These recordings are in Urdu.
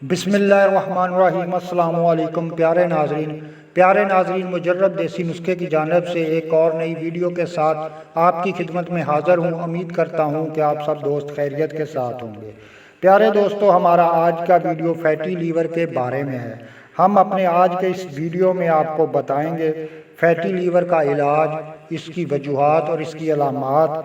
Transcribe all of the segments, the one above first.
بسم اللہ الرحمن الرحیم۔ السلام علیکم پیارے ناظرین، مجرب دیسی نسخے کی جانب سے ایک اور نئی ویڈیو کے ساتھ آپ کی خدمت میں حاضر ہوں۔ امید کرتا ہوں کہ آپ سب دوست خیریت کے ساتھ ہوں گے۔ پیارے دوستو، ہمارا آج کا ویڈیو فیٹی لیور کے بارے میں ہے۔ ہم اپنے آج کے اس ویڈیو میں آپ کو بتائیں گے فیٹی لیور کا علاج، اس کی وجوہات اور اس کی علامات،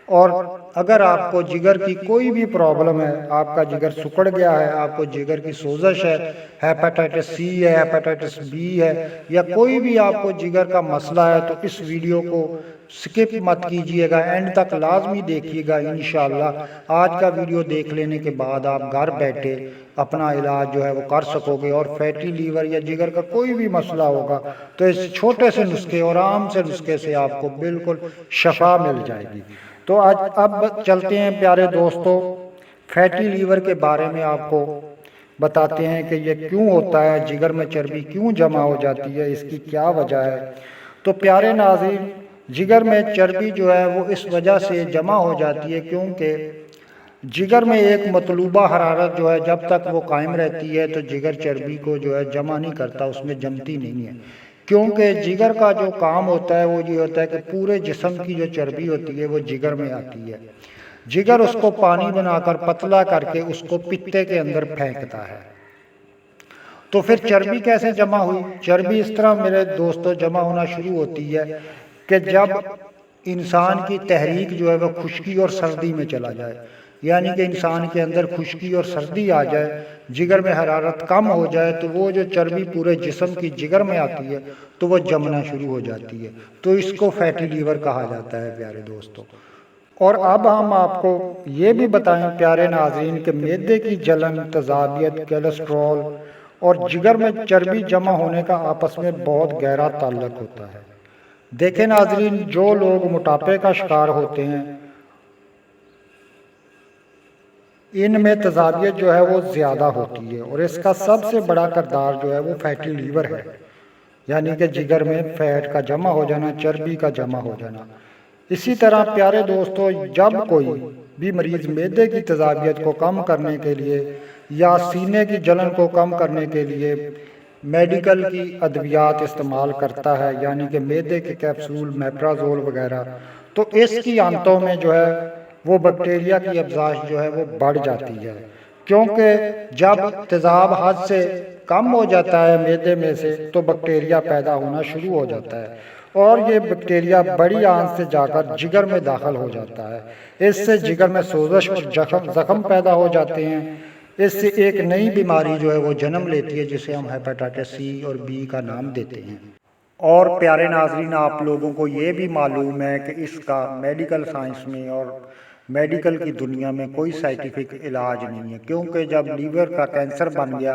اور اگر آپ کو جگر کی کوئی بھی پرابلم ہے، آپ کا جگر سکڑ گیا ہے، آپ کو جگر کی سوزش ہے، ہیپاٹائٹس سی ہے، ہیپاٹائٹس بی ہے، یا کوئی بھی آپ کو جگر کا مسئلہ ہے، تو اس ویڈیو کو سکپ مت کیجئے گا، اینڈ تک لازمی دیکھیے گا۔ انشاءاللہ آج کا ویڈیو دیکھ لینے کے بعد آپ گھر بیٹھے اپنا علاج جو ہے وہ کر سکو گے، اور فیٹی لیور یا جگر کا کوئی بھی مسئلہ ہوگا تو اس چھوٹے سے نسخے اور عام سے نسخے سے آپ کو بالکل شفا مل جائے گی۔ تو اب چلتے ہیں پیارے دوستو، فیٹی لیور کے بارے میں آپ کو بتاتے ہیں کہ یہ کیوں ہوتا ہے، جگر میں چربی کیوں جمع ہو جاتی ہے، اس کی کیا وجہ ہے۔ تو پیارے ناظرین، جگر میں چربی جو ہے وہ اس وجہ سے جمع ہو جاتی ہے کیونکہ جگر میں ایک مطلوبہ حرارت جو ہے جب تک وہ قائم رہتی ہے تو جگر چربی کو جو ہے جمع نہیں کرتا، اس میں جمتی نہیں ہے، کیونکہ جگر کا جو کام ہوتا ہے وہ یہ ہوتا ہے کہ پورے جسم کی جو چربی ہوتی ہے وہ جگر میں آتی ہے، جگر اس کو پانی بنا کر پتلا کر کے اس کو پتے کے اندر پھینکتا ہے۔ تو پھر چربی کیسے جمع ہوئی؟ چربی اس طرح میرے دوستو جمع ہونا شروع ہوتی ہے کہ جب انسان کی تحریک جو ہے وہ خشکی اور سردی میں چلا جائے، یعنی کہ انسان کے اندر خشکی اور سردی آ جائے، جگر میں حرارت کم ہو جائے، تو وہ جو چربی پورے جسم کی جگر میں آتی ہے تو وہ جمنا شروع ہو جاتی ہے، تو اس کو فیٹی لیور کہا جاتا ہے پیارے دوستو۔ اور اب ہم آپ کو یہ بھی بتائیں پیارے ناظرین کہ معدے کی جلن، تیزابیت، کولیسٹرول اور جگر میں چربی جمع ہونے کا آپس میں بہت گہرا تعلق ہوتا ہے۔ دیکھیں ناظرین، جو لوگ موٹاپے کا شکار ہوتے ہیں ان میں تیزابیت جو ہے وہ زیادہ ہوتی ہے، اور اس کا سب سے بڑا کردار جو ہے وہ فیٹی لیور ہے، یعنی کہ جگر میں فیٹ کا جمع ہو جانا، چربی کا جمع ہو جانا۔ اسی طرح پیارے دوستو، جب کوئی بھی مریض معدے کی تیزابیت کو کم کرنے کے لیے یا سینے کی جلن کو کم کرنے کے لیے میڈیکل کی ادویات استعمال کرتا ہے، یعنی کہ معدے کے کیپسول، میپرازول وغیرہ، تو اس کی آنتوں میں جو ہے وہ بیکٹیریا کی افزائش جو ہے وہ بڑھ جاتی ہے، کیونکہ جب تیزاب حد سے کم ہو جاتا ہے معدے میں سے تو بیکٹیریا پیدا ہونا شروع ہو جاتا ہے، اور یہ بیکٹیریا بڑی آنت سے جا کر جگر میں داخل ہو جاتا ہے۔ اس سے جگر میں سوزش اور زخم پیدا ہو جاتے ہیں۔ اس سے ایک نئی بیماری جو ہے وہ جنم لیتی ہے جسے ہم ہیپاٹائٹس سی اور بی کا نام دیتے ہیں۔ اور پیارے ناظرین، آپ لوگوں کو یہ بھی معلوم ہے کہ اس کا میڈیکل سائنس میں اور میڈیکل کی دنیا میں کوئی سائنٹیفک علاج نہیں ہے، کیونکہ جب لیور کا کینسر بن گیا،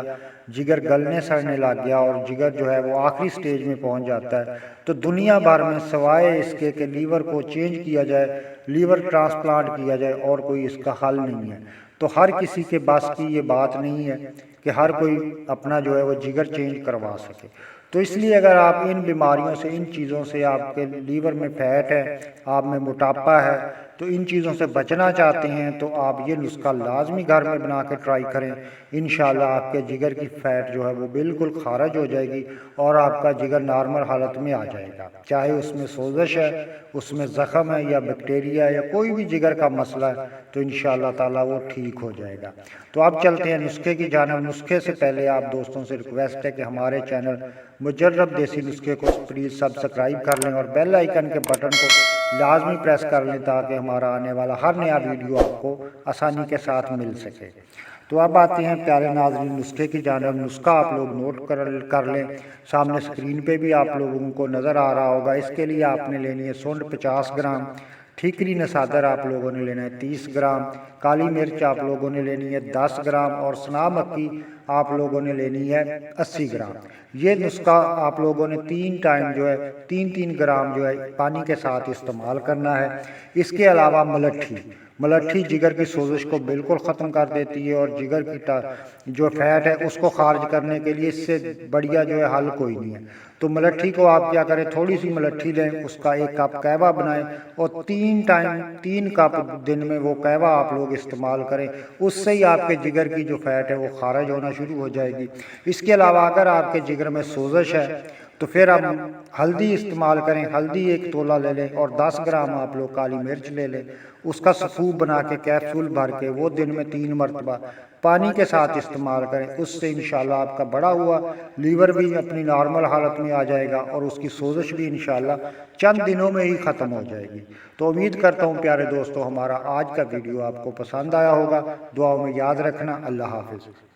جگر گلنے سڑنے لگ گیا اور جگر جو ہے وہ آخری سٹیج میں پہنچ جاتا ہے، تو دنیا بھر میں سوائے اس کے کہ لیور کو چینج کیا جائے، لیور ٹرانسپلانٹ کیا جائے، اور کوئی اس کا حل نہیں ہے۔ تو ہر کسی کے بس کی یہ بات نہیں ہے کہ ہر کوئی اپنا جو ہے وہ جگر چینج کروا سکے۔ تو اس لیے اگر آپ ان بیماریوں سے، ان چیزوں سے، آپ کے لیور میں فیٹ ہے، آپ میں موٹاپا ہے، تو ان چیزوں سے بچنا چاہتے ہیں تو آپ یہ نسخہ لازمی گھر میں بنا کے ٹرائی کریں۔ انشاءاللہ آپ کے جگر کی فیٹ جو ہے وہ بالکل خارج ہو جائے گی، اور آپ کا جگر نارمل حالت میں آ جائے گا، چاہے اس میں سوزش ہے، اس میں زخم ہے، یا بیکٹیریا یا کوئی بھی جگر کا مسئلہ ہے، تو انشاءاللہ تعالیٰ وہ ٹھیک ہو جائے گا۔ تو اب چلتے ہیں نسخے کی جانب۔ نسخے سے پہلے آپ دوستوں سے ریکویسٹ ہے کہ ہمارے چینل مجرب دیسی نسخے کو پلیز سبسکرائب کر لیں، اور بیل آئیکن کے بٹن کو لازمی پریس کر لیں تاکہ ہمارا آنے والا ہر نیا ویڈیو آپ کو آسانی کے ساتھ مل سکے۔ تو اب آتے ہیں پیارے ناظرین نسخے کی جانب۔ نسخہ آپ لوگ نوٹ کر لیں، سامنے سکرین پہ بھی آپ لوگوں کو نظر آ رہا ہوگا۔ اس کے لیے آپ نے لینی ہے سونڈ 50 گرام، ٹھیکری نسادر آپ لوگوں نے لینا ہے 30 گرام، کالی مرچ آپ لوگوں نے لینی ہے 10 گرام، اور سنا مکی آپ لوگوں نے لینی ہے 80 گرام۔ یہ نسخہ آپ لوگوں نے 3 ٹائم جو ہے 3 گرام جو ہے پانی کے ساتھ استعمال کرنا ہے۔ اس کے علاوہ ملٹھی ملٹھی جگر کی سوزش کو بالکل ختم کر دیتی ہے، اور جگر کی جو فیٹ ہے اس کو خارج کرنے کے لیے اس سے بڑھیا جو ہے حل کوئی نہیں ہے۔ تو ملٹھی کو آپ کیا کریں، تھوڑی سی ملٹھی لیں، اس کا 1 کپ قہوہ بنائیں، اور 3 کپ دن میں وہ قہوہ آپ لوگ استعمال کریں، اس سے ہی آپ کے جگر کی جو فیٹ ہے وہ خارج ہونا شروع ہو جائے گی۔ اس کے علاوہ اگر آپ کے جگر میں سوزش ہے تو پھر آپ ہلدی استعمال کریں، ہلدی 1 تولہ لے لیں، اور 10 گرام آپ لوگ کالی مرچ لے لیں، اس کا سکوب بنا کے کیپسول بھر کے وہ دن میں 3 مرتبہ پانی کے ساتھ استعمال کریں۔ اس سے انشاءاللہ آپ کا بڑا ہوا لیور بھی اپنی نارمل حالت میں آ جائے گا، اور اس کی سوزش بھی انشاءاللہ چند دنوں میں ہی ختم ہو جائے گی۔ تو امید کرتا ہوں پیارے دوستو ہمارا آج کا ویڈیو آپ کو پسند آیا ہوگا، دعاؤں میں یاد رکھنا۔ اللہ حافظ۔